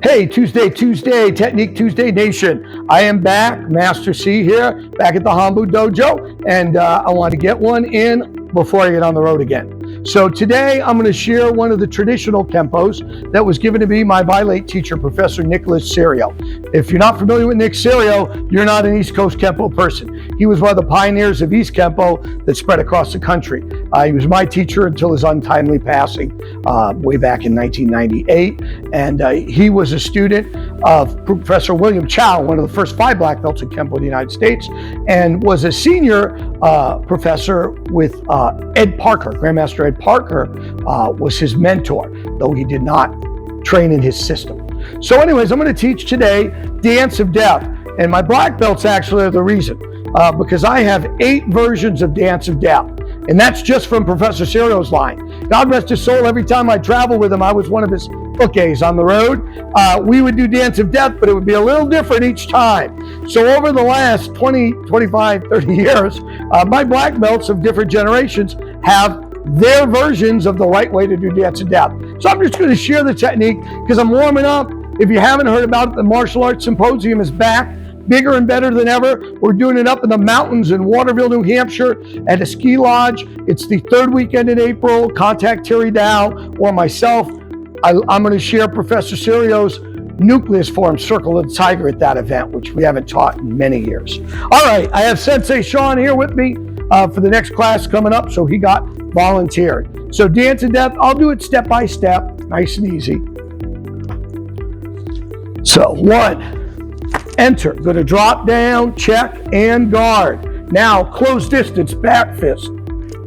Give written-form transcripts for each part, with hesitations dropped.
Hey, Tuesday, Technique Tuesday Nation. I am back, Master C here, back at the Hambu Dojo, and I want to get one in before I get on the road again. So today I'm going to share one of the traditional Kenpos that was given to me by my late teacher, Professor Nick Cerio. If you're not familiar with Nick Cerio, you're not an East Coast Kenpo person. He was one of the pioneers of East Kenpo that spread across the country. He was my teacher until his untimely passing way back in 1998. And he was a student of Professor William Chow, one of the first 5 black belts in Kenpo in the United States, and was a senior professor with Ed Parker. Grandmaster Ed Parker was his mentor, though he did not train in his system. So anyways, I'm going to teach today Dance of Death. And my black belts actually are the reason, because I have 8 versions of Dance of Death. And that's just from Professor Cerio's line. God rest his soul, every time I travel with him, I was one of his bouquets on the road. We would do Dance of Death, but it would be a little different each time. So over the last 20, 25, 30 years, my black belts of different generations have their versions of the right way to do Dance of Death. So I'm just going to share the technique because I'm warming up. If you haven't heard about it, the Martial Arts Symposium is back. Bigger and better than ever. We're doing it up in the mountains in Waterville, New Hampshire at a ski lodge. It's the 3rd weekend in April. Contact Terry Dow or myself. I'm going to share Professor Cerio's nucleus form Circle of the Tiger at that event, which we haven't taught in many years. All right, I have Sensei Sean here with me for the next class coming up, so he got volunteered. So Dance of Death, I'll do it step by step, nice and easy. So 1. Enter, going to drop down, check, and guard. Now, close distance, back fist.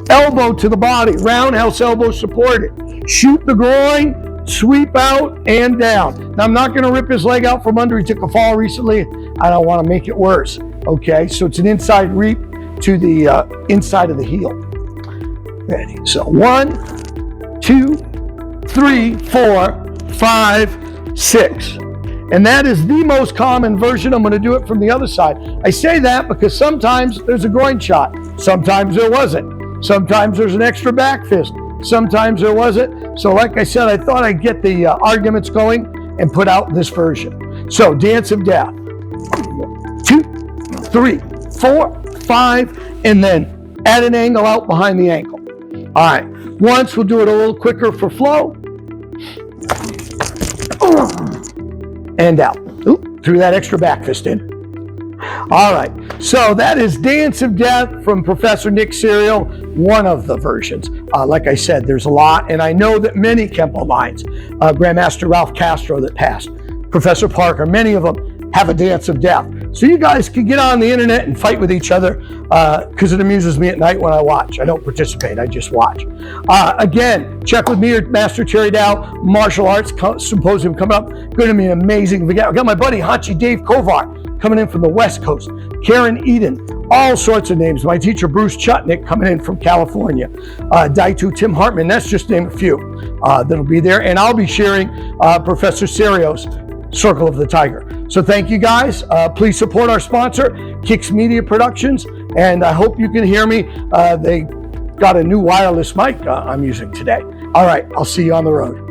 Elbow to the body, roundhouse elbow supported. Shoot the groin, sweep out, and down. Now, I'm not going to rip his leg out from under. He took a fall recently. I don't want to make it worse. Okay, so it's an inside reap to the inside of the heel. Ready. So 1, 2, 3, 4, 5, 6. And that is the most common version. I'm going to do it from the other side. I say that because sometimes there's a groin shot. Sometimes there wasn't. Sometimes there's an extra back fist. Sometimes there wasn't. So like I said, I thought I'd get the arguments going and put out this version. So Dance of Death. 2, 3, 4, 5, and then add an angle out behind the ankle. All right. Once we'll do it a little quicker for flow. And out. Oop, threw that extra back fist in. All right, so that is Dance of Death from Professor Nick Cerio, one of the versions. Like I said, there's a lot, and I know that many Kenpo lines, Grandmaster Ralph Castro that passed, Professor Parker, many of them have a Dance of Death. So you guys can get on the internet and fight with each other because it amuses me at night when I watch. I don't participate, I just watch. Again, check with me or Master Terry Dow, Martial Arts Symposium coming up. Going to be amazing. I got my buddy Hachi Dave Kovar coming in from the West Coast. Karen Eden, all sorts of names. My teacher Bruce Juchnik coming in from California. Daitu Tim Hartman, that's just to name a few that'll be there. And I'll be sharing Professor Cerio's Circle of the Tiger. So thank you guys. Please support our sponsor, Kicks Media Productions, and I hope you can hear me. They got a new wireless mic I'm using today. All right, I'll see you on the road.